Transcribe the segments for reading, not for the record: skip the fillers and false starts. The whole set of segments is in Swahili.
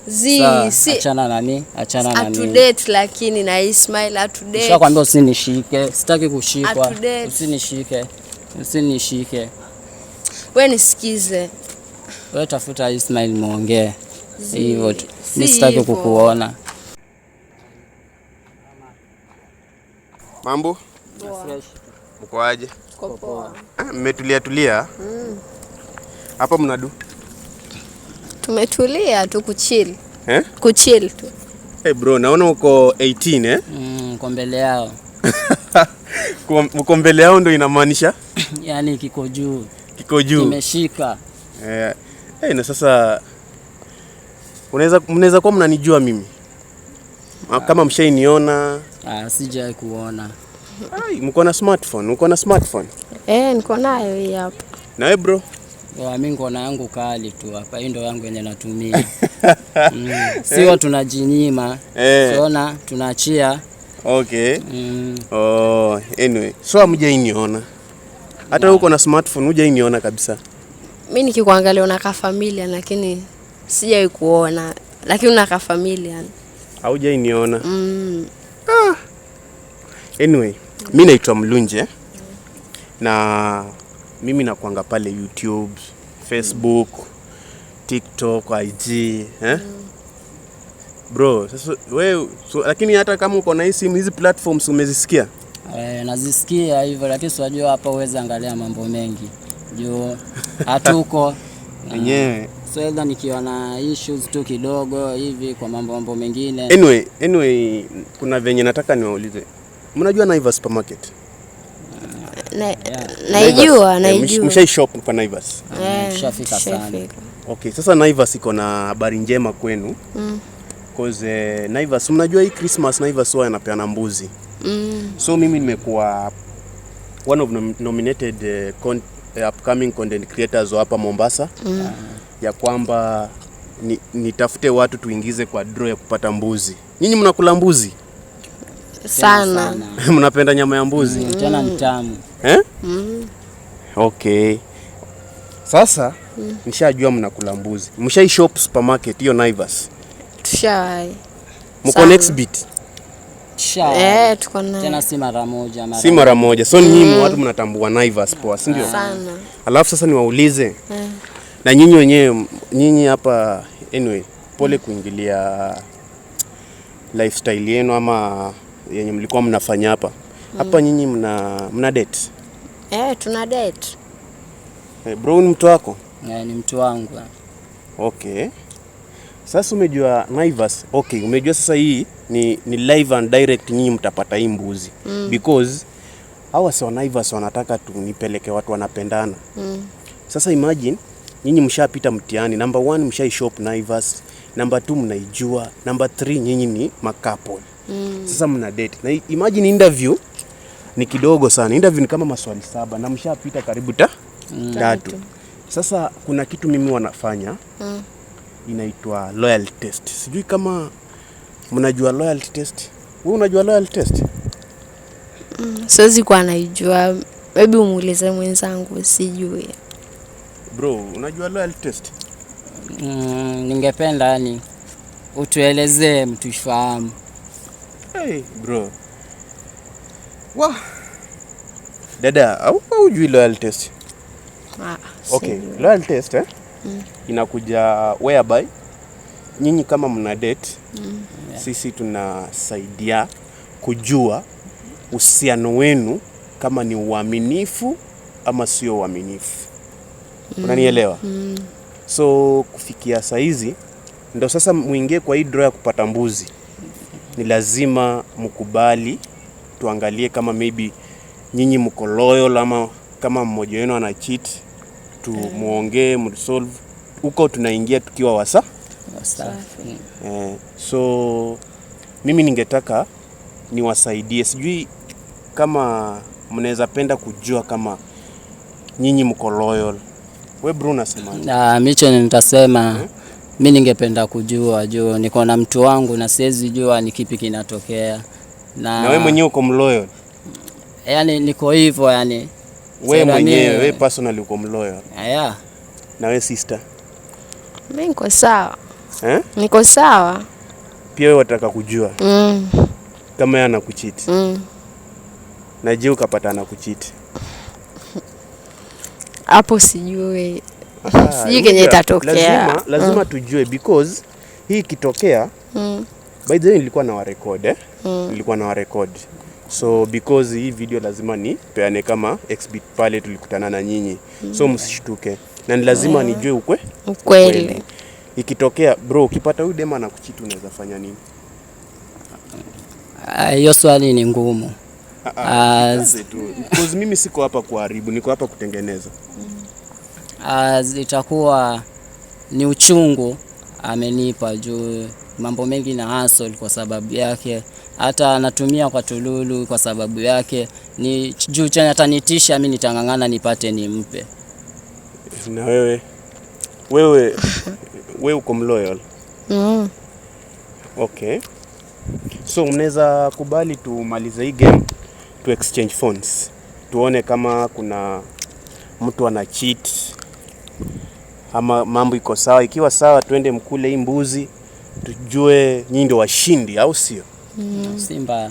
Achana nani? Atudate lakini na Ismail atudate. Nishakwambia usinishike. Sitaki kushikwa. Usinishike. Wewe nisikize. Wewe tafuta Ismail muongee. Hivyo tu. Mimi sitaki kukuona. Mambo? Fresh. Mko aje? Poa. Mmetulia? Hapa mnadu? Tumetulia tu kuchill. Kuchill tu. Bro, naona uko 18 Uko mbele yao. Uko mbele yao ndio inamaanisha? Yaani kiko juu. Kimeshika. Na sasa mnaweza kuwa mnanijua mimi. Kama mshainiona. Sijai kuona. Mko na smartphone? Uko na smartphone? Niko nayo hii hapa. Na wewe bro? Mimi niko na yangu kali tu hapa. Hii ndio yangu yenye natumia. Sio tunajinyima. Unaona tunaachia. Okay. Anyway, so hamjainiona. Hata uko na smartphone hujainiona kabisa. Mimi nikikuangalia unaka familia lakini sijai kuona. Lakini unaka familia. Haujainiona. Anyway, mimi naitwa Mlunje. Na mimi nakuanga pale YouTube, Facebook, TikTok, IG, Bro, sasa wewe lakini hata kama uko na hizi platforms umezisikia? Nazisikia hivyo lakini unajua hapa uweze angalia mambo mengi. Juu hatuko wenyewe. So either nikiwa na issues tu kidogo hivi kwa mambo mengine. Anyway, kuna venye nataka niwaulize. Mnajua Naivas supermarket? Naijua. Mshai shop kwa Naivas? Mshafika sana. Okay, sasa Naivas iko na habari njema kwenu. Because Naivas, mnajua hii Christmas Naivas wao anapeana mbuzi. So mimi nimekuwa one of nominated upcoming content creators hapa Mombasa. Ya kwamba nitafute watu tuingize kwa draw ya kupata mbuzi. Nyinyi mnakula mbuzi? Sana. Mnapenda nyama ya mbuzi? Tena mtamu. Okay. Sasa nishajua mnakula mbuzi. Mshai shop supermarket hiyo Naivas? Tushawai. Mko next beat? Tuko na. Tena si mara moja. So nyinyi watu mnatambua Naivas poa, si ndio? Sana. Alafu sasa niwaulize. Na nyinyi wenyewe nyinyi hapa anyway, pole kuingilia lifestyle yenu ama yenye mlikuwa mnafanya hapa. Hapa nyinyi mna date? Tuna date. Bro, ni mtu wako? Ni mtu wangu. Okay. Sasa umejua Naivas. Okay, umejua sasa hii ni live and direct, nyinyi mtapata hii mbuzi. Because hawa sio Naivas wanataka tunipeleke watu wanapendana. Sasa imagine nyinyi mshapita mtihani. Number 1 mshai shop Naivas. Number 2 mnaijua. Number 3 nyinyi ni couple. Sasa mna date. Na imagine interview ni kidogo sana. Interview ni kama maswali 7 na mshapita karibu 3. Sasa kuna kitu mimi wanafanya. Inaitwa loyalty test. Sijui kama mnajua loyalty test. Wewe unajua loyalty test? Siwezi kuwa naijua. Maybe umuulize mwenzangu, sijui. Bro, unajua loyalty test? Ningependa yani utuelezee mtufahamu. Bro. Dada, au hujui loyalty test? Okay, loyalty test inakuja whereby nyinyi kama mna date, sisi tunasaidia kujua uhusiano wenu kama ni uaminifu ama sio uaminifu. Unanielewa? So kufikia saizi ndio sasa muingie kwa hii draw ya kupata mbuzi. Ni lazima mkubali tuangalie kama maybe nyinyi mko loyal ama kama mmoja wenu ana cheat, muongee msolve. Huko tunaingia tukiwa wasafi. So mimi ningetaka niwasaidie. Sijui kama mnaweza penda kujua kama nyinyi mko loyal. Wewe bro unasema? Mimi nitasema mimi ningependa kujua niko na mtu wangu na siwezi jua ni kipi kinatokea. Na wewe mwenyewe uko mloyal? Yaani niko hivyo yani. Wewe mwenyewe, wewe personally uko mloyal? Yeah. Na wewe sister? Mimi niko sawa. Niko sawa. Pia wewe wataka kujua kama yeye anakucheat. Na je, ukapata anakucheat? Hapo sijui. Sijui kenye itatokea. Lazima tujue because hii kitokea by the way nilikuwa na record nilikuwa na record. So because hii video lazima ni peane kama exhibit pale tulikutana na nyinyi. So msishtuke. Na ni lazima nijue ukweli. Ikitokea bro, ukipata huyu dema na kuchitu unaweza fanya nini? Hiyo swali ni ngumu. Because mimi siko hapa kuharibu, niko hapa kutengeneza. Itakuwa ni uchungu amenipa juu mambo mengi na hustle kwa sababu yake, hata anatumia kwa tululu kwa sababu yake, ni juu chenye atanitisha mimi nitangangana nipate nimpe. Na wewe uko mloyal? Okay. So mnaweza kubali tumalize hii game, tu exchange phones, tuone kama kuna mtu ana cheat ama mambo iko sawa. Ikiwa sawa twende mkule hii mbuzi, tujue nyinyi ndio washindi au sio? Simba.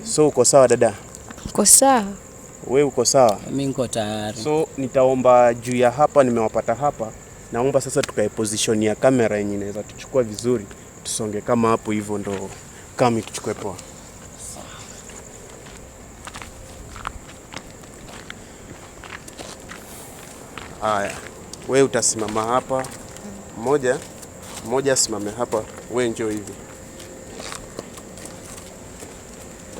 So uko sawa dada? Uko sawa. Wewe uko sawa? Mimi niko tayari. So nitaomba juu ya hapa nimewapata hapa, naomba sasa tukae position ya kamera yenyewe inaweza tuchukua vizuri, tusonge kama hapo hivyo ndo kama tuchukue poa. Haya, wewe utasimama hapa, mmoja asimame hapa, wewe njoo hivi.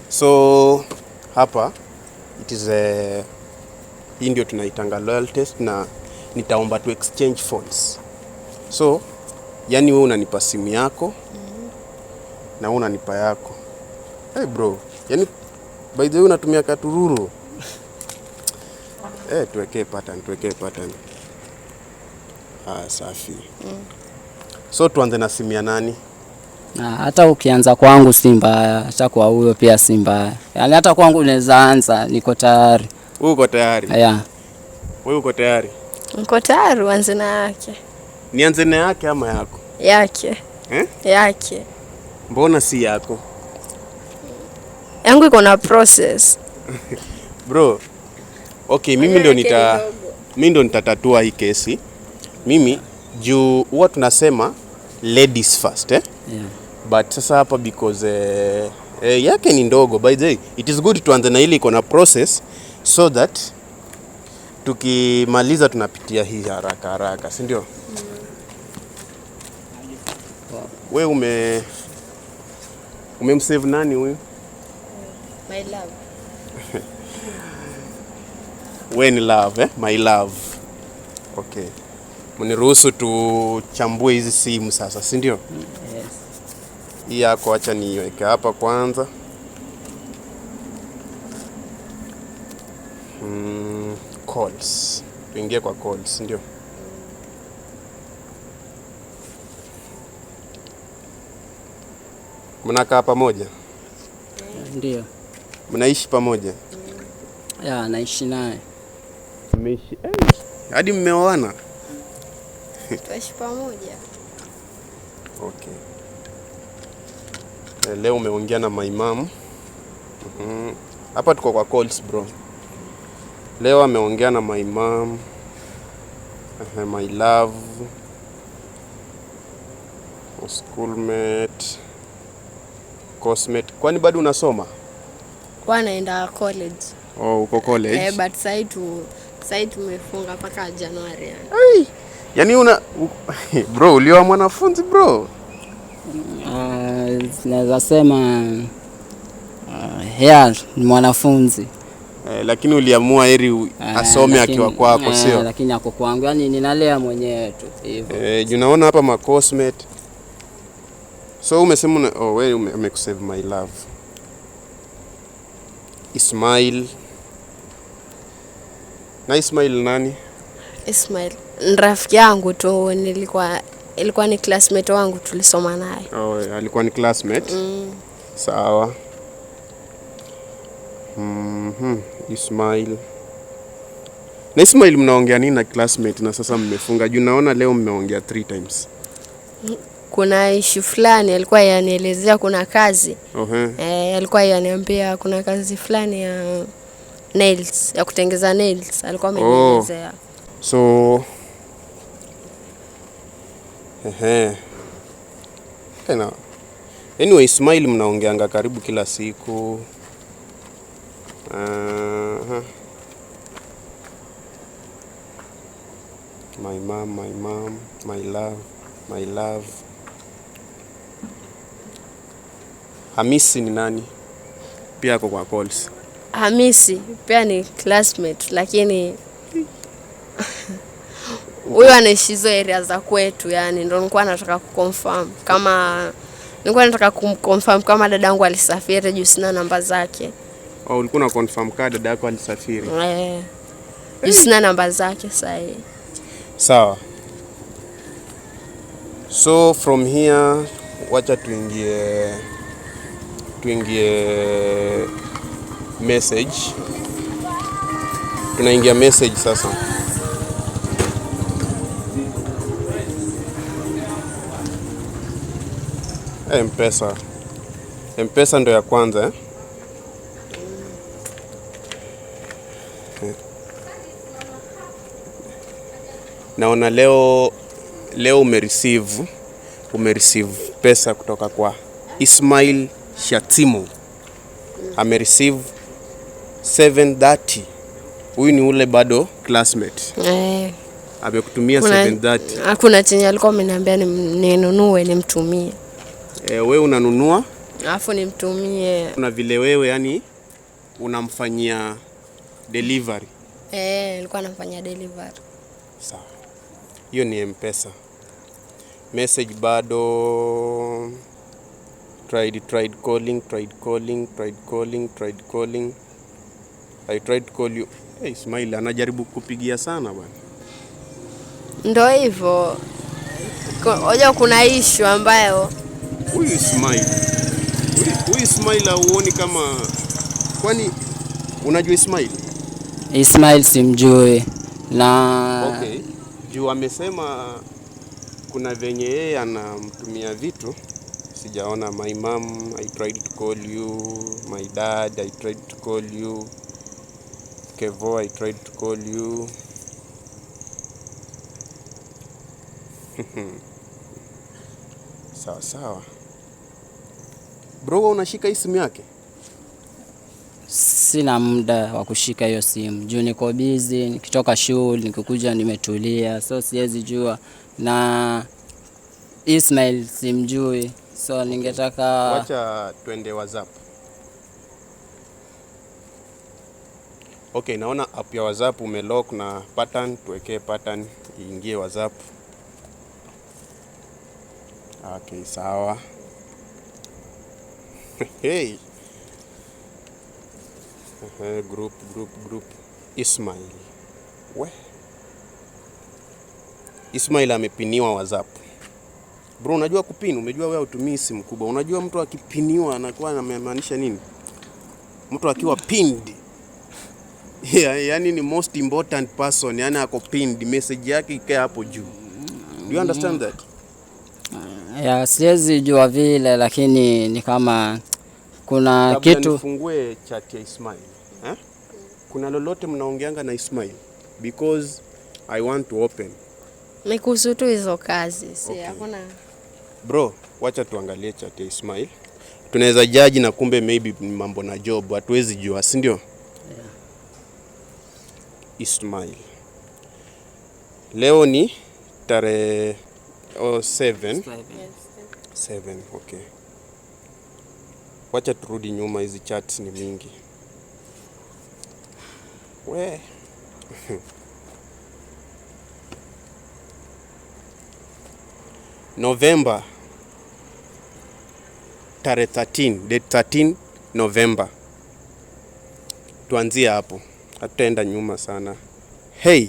So hapa it is hii ndio tunaitanga loyal test, na nitaomba tu exchange phones. So yani wewe unanipa simu yako na wewe unanipa yako. Hey bro, yani by the way unatumia katururu. Tuwekee pattern. Safi. So tuanze na simu ya nani? Hata ukianza kwangu si mbaya, hata kwa huyo pia si mbaya. Yaani hata kwangu unaweza anza, niko tayari. Wewe uko tayari? Yeah. Wewe uko tayari? Niko tayari, uanze na yake. Nianze na yake ama yako? Yake. Yake. Mbona si yako? Yangu iko na process. Bro. Okay, mimi ndo nitatatua hii kesi. Mimi juu huwa tunasema ladies first Yeah. But sasa hapa because yake ni ndogo, by the way it is good tuanze na ile iko na process so that tukimaliza tunapitia hii haraka, si ndio? Wewe umemsave nani huyu? My love. Wewe ni love, my love. Okay. Mniruhusu tuchambue hizi simu sasa, si ndio? Yes. Hii yako acha niweke hapa kwanza. Calls. Tuingie kwa calls, ndio. Mnakaa pamoja? Ndio. Mnaishi pamoja? Yeah, naishi naye. Mmeishi hadi mmeoana? Tuishi pamoja. Okay. Leo umeongea na my mom. Hapa tuko kwa calls bro. Leo ameongea na my mom. My love. Schoolmate. Cosmate. Kwani bado unasoma? Kwa naenda college. Oh, uko college? But sasa tumefunga mpaka Januari yani. Yaani bro, ulioa mwanafunzi bro? Naweza sema ni mwanafunzi. Lakini uliamua heri asome akiwa kwako, sio? Lakini ako kwangu, yani ninalea mwenyewe tu hivyo. Unaona hapa ma cosmate. So umesema wewe umekusave my love. Ismail. Na Ismail nani? Ismail ni rafiki yangu tu, ilikuwa ni classmate wangu, tulisoma naye. Alikuwa ni classmate? Sawa. Ismail. Na Ismail mnaongea nini na classmate na sasa mmefunga? Juu naona leo mmeongea 3 times. kuna issue fulani alikuwa yanielezea, kuna kazi. Alikuwa yaniambia kuna kazi fulani ya nails, ya kutengeza nails, alikuwa amenielezea. So tena anyway, Smile mnaongeanga karibu kila siku. My mom, my love. Hamisi ni nani? Pia ako kwa calls. Hamisi pia ni classmate, lakini huyo anaishi hizo area za kwetu, yani ndio nilikuwa nataka kuconfirm kama dadangu alisafiri, juu sina namba zake. Ulikuwa na confirm kama dada yako alisafiri? Juu sina namba zake sasa. Sawa. So from here wacha tuingie message. Tunaingia message sasa. M-Pesa ndo ya kwanza Naona leo umereceive pesa kutoka kwa Ismail Shatimo. Amereceive 730. Huyu ni ule bado classmate. Amekutumia 730. Hakuna chenye alikuwa ameniambia ninunue nimtumie. Wewe unanunua alafu nimtumie. Kuna vile wewe yani unamfanyia delivery. Nilikuwa namfanyia delivery. Sawa. Hiyo ni M-Pesa. Message bado tried calling. I tried to call you. Hey, Smile anajaribu kupigia sana bwana. Ndio hivyo. Hoja kuna issue ambayo huyu Smile huoni kama, kwani unajua Ismail simjui na okay. Juu amesema kuna venye yeye anamtumia vitu, sijaona. My mom, I tried to call you. My dad, I tried to call you. Kevo, I tried to call you. Sawa. Bro, unashika hii simu yake? Sina muda wa kushika hiyo simu. Juu niko busy, nikitoka shule, nikikuja nimetulia. So siwezi jua. Na Ismail simjui. So ningetaka wacha twende WhatsApp. Okay, naona app ya WhatsApp umelock na pattern, tuwekee pattern iingie WhatsApp. Okay, sawa. Hey. Group. Ismail. Ismail amepiniwa WhatsApp. Bro, unajua kupini? Umejua wewe utumii simu kubwa. Unajua mtu akipiniwa anakuwa anamaanisha nini? Mtu akiwa pinned. Yani ni most important person, yani ako pinned, message yake ikae hapo juu. Do you understand that? Siwezi jua vile, lakini ni kama kuna kabla kitu. Nifungue chat ya Ismail. Kuna lolote mnaongeanga na Ismail? Because I want to open. Nikuhusu tu hizo kazi. Hakuna. Bro, wacha tuangalie chat ya Ismail. Tunaweza judge na kumbe maybe mambo na job, hatuwezi jua, si ndio? Ismail. Leo ni tarehe 7. 7, okay. Wacha turudi nyuma, hizi chats ni mingi. November tarehe 13, date 13 November. Tuanzie hapo, hatutaenda nyuma sana. Hey.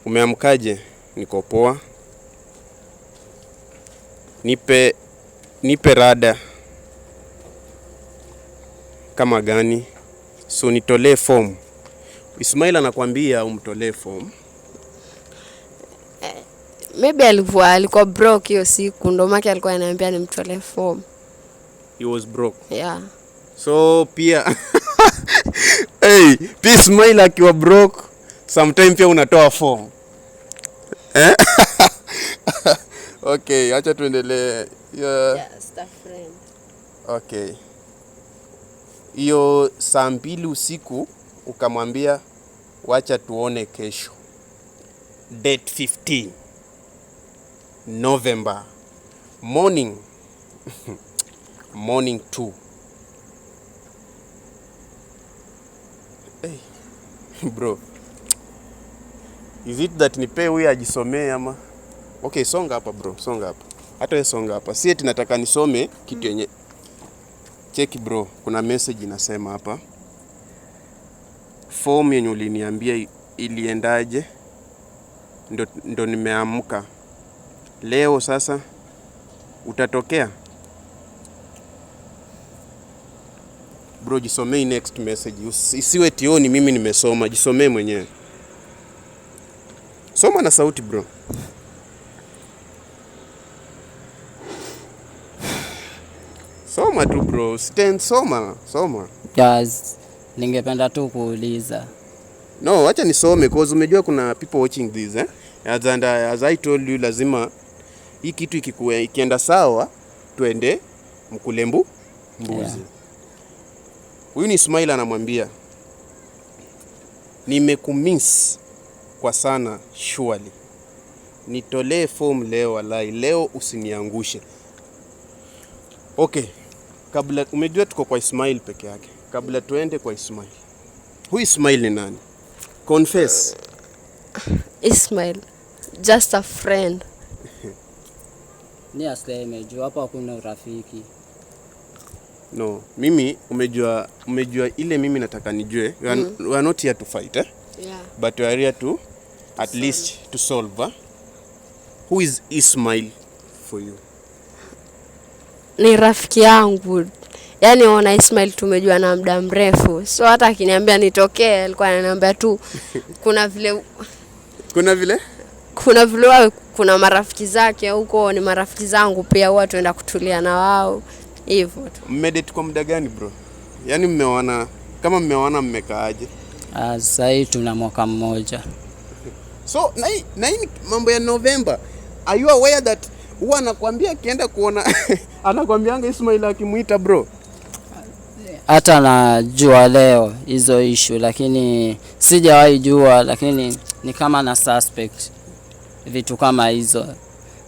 Umeamkaje? Niko poa. Nipe rada. Kama gani? So nitolee form. Ismail anakuambia umtolee form. Maybe alikuwa broke hiyo siku, ndio maana alikuwa ananiambia nimtolee form. He was broke. Yeah. So pia hey, pia Ismail akiwa broke sometime pia unatoa form. Okay, acha tuendelee. Yeah, staff friend. Okay. Hiyo saa 2 usiku ukamwambia wacha tuone kesho. Date 15 November morning morning 2. Hey, bro. Is it that nipe huyu ajisomee ama? Okay, songa hapa bro, songa hapa. Hata wewe songa hapa. Si eti nataka nisome kitu yenye. Check bro, kuna message inasema hapa. Form yenye uliniambia iliendaje? Ndo nimeamka. Leo sasa utatokea? Bro, jisomee next message. Isiwe tioni mimi nimesoma, jisomee mwenyewe. Soma na sauti bro. Soma tu bro, stand soma. Guys, ningependa tu kuuliza. No, acha nisome cause umejua kuna people watching this As I told you, lazima hii kitu ikienda sawa tuende mkulembu mbuzi. Yeah. Huyu ni Ismail anamwambia nimekumiss kwa sana surely. Nitolee form leo walai, leo usiniangushe. Okay. Kabla umejua tuko kwa Ismail peke yake. Kabla tuende kwa Ismail. Huyu Ismail ni nani? Confess. Ismail, just a friend. Ni aseme juu hapa hakuna urafiki. No, mimi umejua ile mimi nataka nijue. We are not here to fight, Yeah. But we are here to at least to solve. Who is Ismail for you? Ni rafiki yangu. Yaani ona Ismail tumejua na muda mrefu. So hata akiniambia nitokee alikuwa ananiambia tu kuna vile kuna marafiki zake huko, ni marafiki zangu pia, huwa tuenda kutulia na wao hivyo tu. Mmedate kwa muda gani bro? Yaani mmeona mmekaaje? Sasa hii tuna mwaka mmoja. So na hii mambo ya November. Are you aware that huwa anakuambia akienda kuona anakuambianga Ismail akimuita bro? Hata najua leo hizo issue, lakini sijawahi jua, lakini ni kama na suspect vitu kama hizo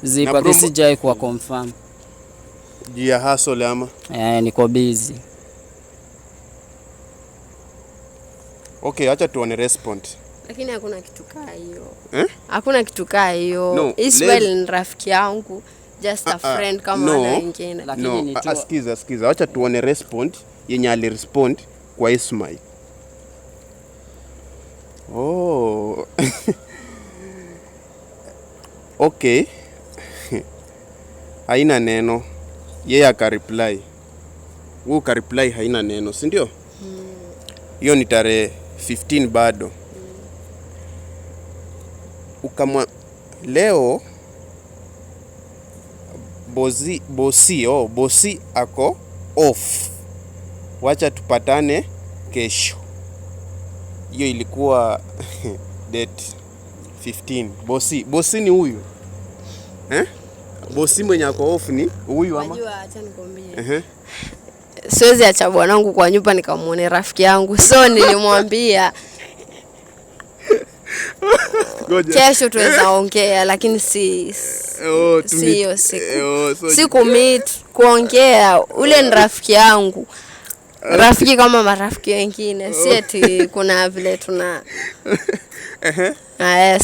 zipo, sijawahi kuwa confirm. Jia hustle ama? Niko busy. Okay, acha tuone respond. Lakini hakuna kitu kaa hiyo. Hakuna kitu kaa hiyo. No, Ismail ni rafiki yangu, just a friend kama wale wengine. Lakini Sikiza, acha tuone respond yenye alirespond kwa Ismail. Oh. Okay. Haina neno. Yeye akareply. Wewe ukareply haina neno, si ndio? Hiyo ni tarehe 15 bado. Leo bosi ako off. Wacha tupatane kesho. Hiyo ilikuwa date 15. Bosi ni huyu. Bosi mwenye ako off ni huyu ama? Unajua, acha nikwambie. Siwezi acha bwanangu kwa nyumba nikamuone rafiki yangu. So nilimwambia kesho tuweza ongea, lakini si hiyo siku meet kuongea. Ule ni rafiki yangu, rafiki kama marafiki wengine, si eti kuna vile tuna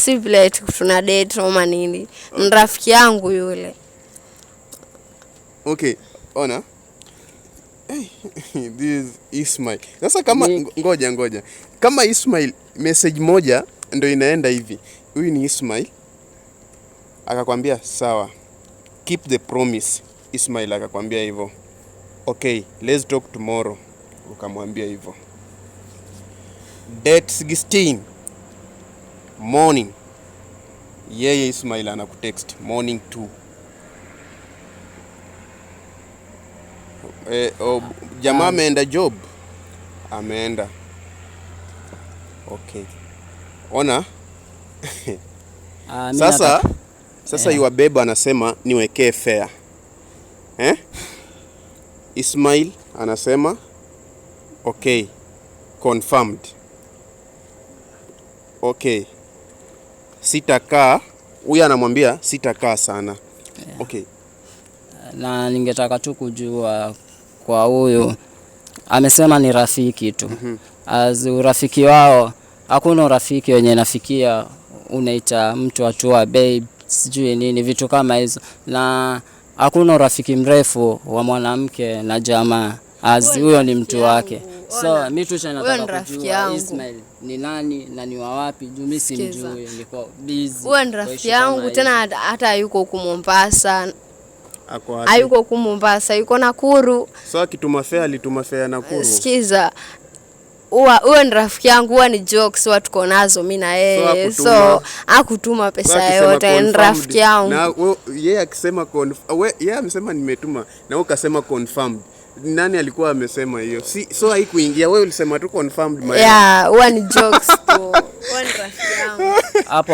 si vile tuna date ama nini. Ni rafiki yangu yule. Okay, ona. This Ismail. Sasa kama ngoja. Kama Ismail message moja ndio inaenda hivi. Huyu ni Ismail. Akakwambia sawa. Keep the promise. Ismail akakwambia hivyo. Okay, let's talk tomorrow. Ukamwambia hivyo. Date 16 morning yeye Ismail anakutext morning 2. Jamaa ameenda job. Ameenda. Okay. Ona. Sasa Yuabeba anasema niwekee fair. Ismail anasema okay, confirmed. Okay. Sitakaa, huyu anamwambia sitakaa sana. Okay. Na ningetaka tu kujua kwa huyu amesema ni rafiki tu. As urafiki wao, hakuna urafiki wenye nafikia unaita mtu atua babe, sijui nini, vitu kama hizo. Na hakuna urafiki mrefu wa mwanamke na jamaa, as huyo ni mtu wake. So mimi tu nataka kujua Ismail ni nani na ni wa wapi, juu mimi simjui, niko busy. Huyo ni rafiki yangu, tena hata yuko huko Mombasa. Hayuko huko Mombasa, yuko Nakuru. So akituma fare alituma fare Nakuru. Sikiza. Huyo ni rafiki yangu, huwa ni jokes watu tuko nazo mimi na yeye. So hakutuma pesa yote, ni rafiki yangu. Na yeye akisema yeye amesema nimetuma na wewe ukasema confirmed. Nani alikuwa amesema hiyo? So haikuingia, wewe ulisema tu confirmed maya. Yeah, huwa ni jokes tu. Huwa ni rafiki yangu. Hapo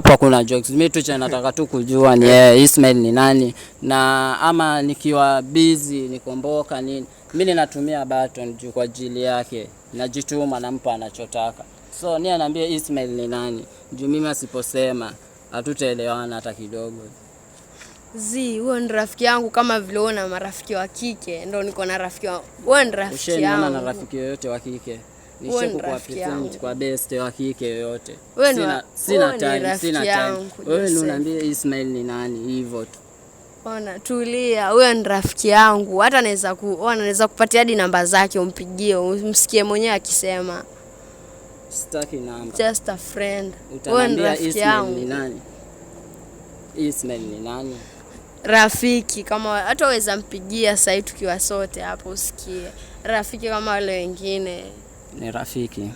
hakuna jokes. Mimi tu nataka tu kujua ni Ismail ni nani, na ama nikiwa busy nikomboka nini, mimi ninatumia button juu kwa ajili yake, najituma nampa anachotaka. So ni anaambia Ismail ni nani, juu mimi asiposema hatutaelewana hata kidogo. Huyo ni rafiki yangu kama vile una marafiki wa kike, ndio niko na rafiki wangu. Huyo ni rafiki yangu. Ushaona na rafiki yoyote wa kike? Nishaku kwa present kwa best wa kike yoyote. Sina time. Wewe unaniambia Ismail ni nani hivyo tu. Ona, tulia. Huyo ni rafiki yangu. Hata anaweza kupatia hadi namba zake umpigie, umsikie mwenyewe akisema. Sitaki namba. Just a friend. Huyo ni rafiki yangu. Ni nani? Ismail ni nani? Rafiki kama hata waweza mpigia sasa tukiwa sote hapo usikie. Rafiki kama wale wengine. Ni rafiki.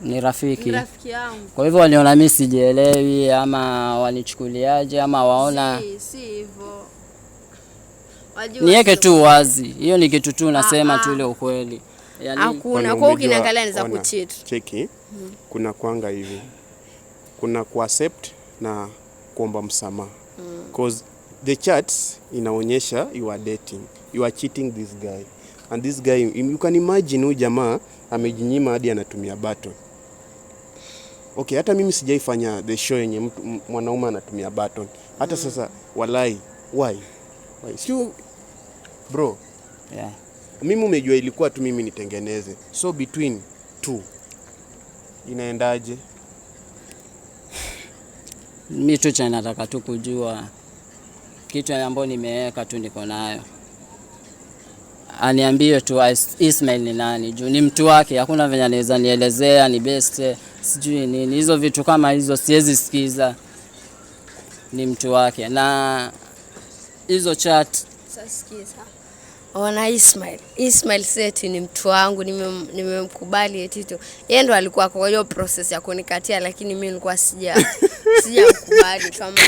Ni rafiki. Ni rafiki yangu. Kwa hivyo waliona mimi sijielewi ama wanichukuliaje ama waona? Si hivyo. Niweke tu wazi. Hiyo ni kitu tu nasema tu ile ukweli. Yaani hakuna kwa ukiniangalia niza kucheat. Cheki. Kuna kwanga hivi. Kuna kuaccept na kuomba msamaha. Because the chats inaonyesha you are dating, you are cheating this guy, and this guy you can imagine huyu jamaa amejinyima hadi anatumia button. Okay, hata mimi sijaifanya the show yenye mwanaume anatumia button. Hata sasa walai why sio bro? Yeah, mimi umejua ilikuwa tu mimi nitengeneze, so between two inaendaje? Mimi tu nataka tu kujua kitu ambacho nimeweka tu niko nayo. Aniambie tu Ismail ni nani, juu ni mtu wake, hakuna venye anaweza nielezea ni best sijui nini. Hizo vitu kama hizo siwezi sikiza. Ni mtu wake na hizo chat sikiza. Ona Ismail seti ni mtu wangu, nimemkubali eti tu. Yeye ndo alikuwa kwa hiyo process ya kunikatia, lakini mimi nilikuwa sijakubali kama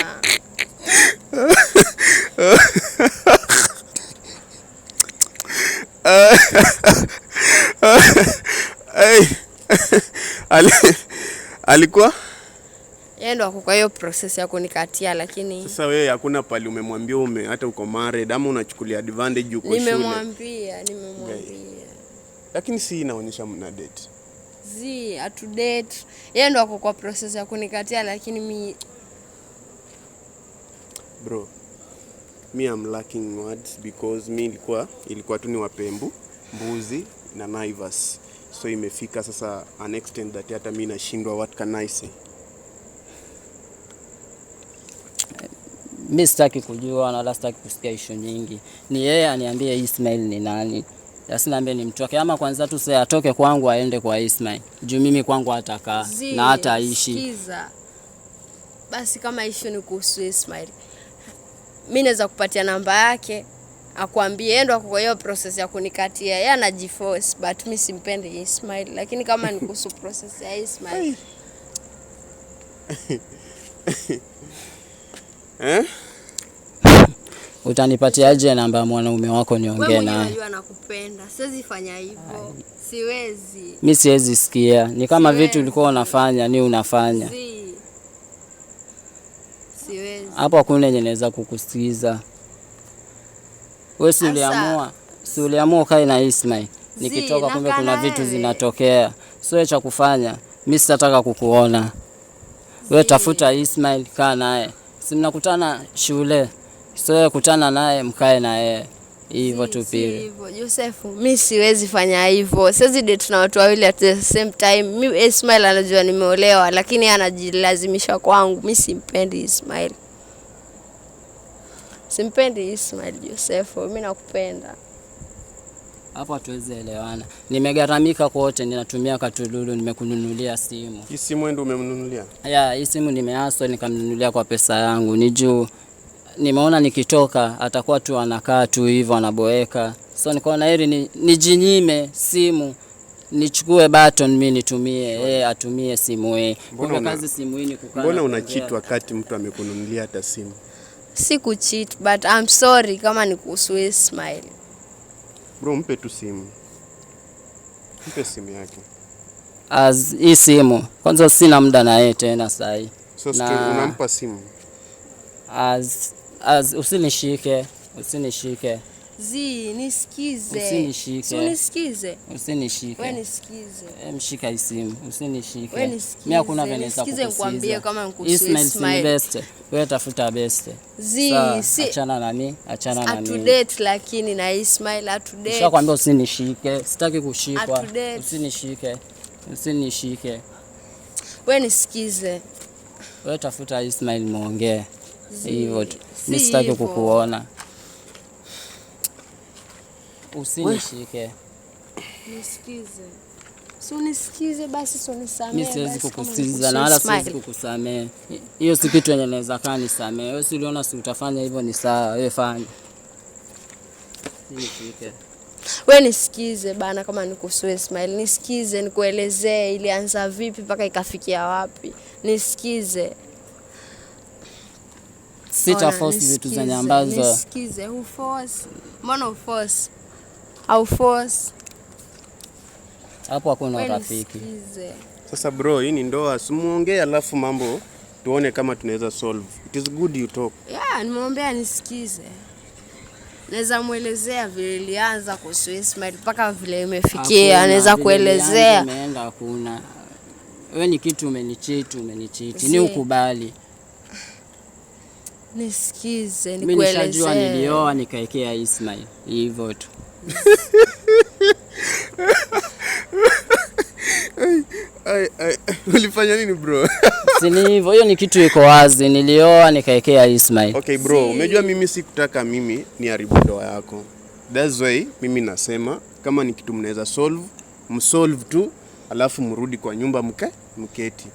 alikuwa yeye ndo kwa hiyo process ya kunikatia, lakini sasa wewe hakuna pali umemwambia hata uko married ama unachukulia advantage uko shule? Nimemwambia. Lakini si inaonyesha mna date. Atu date. Yeye ndo kwa process ya kunikatia, lakini mimi bro, me I'm lacking words because me ilikuwa tu ni wapembu, mbuzi na Naivas. So imefika sasa an extent that hata mimi nashindwa what can I say. Mimi sitaki kujua na wala sitaki kusikia issue nyingi. Ni yeye aniambie Ismail ni nani. Asiniambie ni mtu wake, ama kwanza tu sasa atoke kwangu aende kwa Ismail. Juu mimi kwangu atakaa na hata aishi. Sikiza. Basi kama issue ni kuhusu Ismail, mimi naweza kupatia namba yake akwambie, yeye ndo kwa hiyo process ya kunikatia. Yeye anajiforce, but mimi simpendi Ismail. Lakini kama ni kuhusu process ya Ismail Utanipatiaje namba ya mwanaume wako niongee naye? Wewe unajua nakupenda. Siwezi fanya hivyo. Siwezi. Mimi siwezi sikia. Ni kama vitu ulikuwa unafanya ni unafanya. Siwezi. Hapo hakuna yenye naweza kukusikiza. Wewe si uliamua ukae na Ismail. Nikitoka kumbe kuna vitu zinatokea. Sio cha kufanya. Mimi sitataka kukuona. Wewe tafuta Ismail, kaa naye. Si mnakutana shule. Sio kutana naye mkae naye. Hivyo tu pili. Hivyo Joseph, mimi siwezi fanya hivyo. Siwezi date na watu wawili at the same time. Mimi Ismail anajua nimeolewa lakini anajilazimisha kwangu. Mimi simpendi Ismail. Simpendi Ismail Joseph, mimi nakupenda. Hapo hatuwezi elewana. Nimegaramika kote, ninatumia Katululu, nimekununulia simu. Hii simu ndio umemnunulia? Hii simu nimeaso nikamnunulia kwa pesa yangu. Ni juu nimeona nikitoka atakuwa tu anakaa tu hivyo anaboeka. So nikaona heri nijinyime simu. Nichukue button mimi nitumie, atumie simu yeye. Kwa kazi simu hii ni kukaa. Mbona unacheat wakati mtu amekununulia hata simu? Si kucheat, but I'm sorry kama ni kuhusu Ismail. Bro, mpe tu simu. Mpe simu yake. Hii simu. Kwanza sina muda na yeye tena sasa hivi. So unampa simu. Usinishike. Nisikize. Usinishike. Wewe nisikize. Mshika hii simu. Usinishike. Mimi hakuna vile naweza kukusikiza. Nikwambie kama nikuhusu Ismail best. Wewe tafuta best. Achana na mimi. Atudate lakini na Ismail atudate. Nishakwambia usinishike. Sitaki kushikwa. Usinishike. Wewe nisikize. Wewe tafuta Ismail muongee. Hivyo tu. Mimi sitaki kukuona. Usinishike. Nisikize. Unisikize basi, unisamehe. Mimi siwezi kukusikiza na wala siwezi kukusamehe. Hiyo si kitu yenye naweza kaa nisamehe. Wewe si uliona si utafanya hivyo ni sawa, wewe fanya. Nishike. Wewe nisikize bana, kama nikuhusu Ismail, nisikize nikuelezee ilianza vipi mpaka ikafikia wapi. Nisikize. Sita force vitu zenye ambazo. Nisikize, uforce. Mbona uforce? Au force? Hapo hakuna rafiki. Sasa bro, hii ni ndoa, simuongee alafu mambo tuone kama tunaweza solve. It is good you talk. Nimeombea nisikize. Naweza muelezea vile ilianza kuhusu Ismail mpaka vile imefikia, naweza kuelezea. Imeenda hakuna. Wewe ni kitu umenicheat. Ni ukubali. Nisikize, nikuelezee. Mimi nishajua nilioa nikaekea Ismail. Hivyo tu. Ulifanya nini bro? Si ni hivyo, hiyo ni kitu iko wazi. Nilioa nikaekea Ismail. Okay bro, umejua mimi sikutaka mimi niharibu ndoa yako. That's why mimi nasema kama ni kitu mnaweza solve, msolve tu, alafu mrudi kwa nyumba mketi.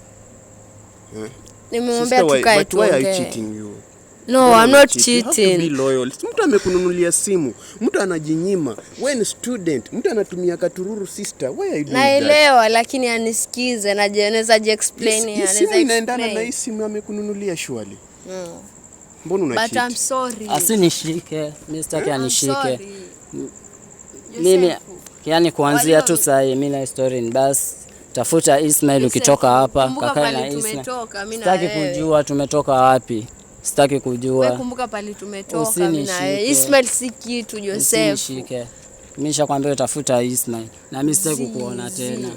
Nimeombea tukae tu. Why are you cheating you? No, I'm not cheating. Be loyal. Mtu amekununulia simu, mtu anajinyima. Wewe ni student, mtu anatumia Katululu sister. Why are you doing that? Naelewa lakini anisikize na anaweza explain, anaweza inaendana na hii simu amekununulia shwali. Mbona una cheat? But I'm sorry. Asinishike, mimi sitaki anishike. Mimi yani kuanzia tu sasa mimi na story ni basi. Tafuta Ismail ukitoka hapa, kakae na Ismail. Sitaki kujua tumetoka wapi. Sitaki kujua. Wewe kumbuka pale tumetoka mimi na yeye. Ismail si kitu Joseph. Usinishike. Mimi nishakwambia utafuta Ismail. Na mimi sitaki kukuona tena.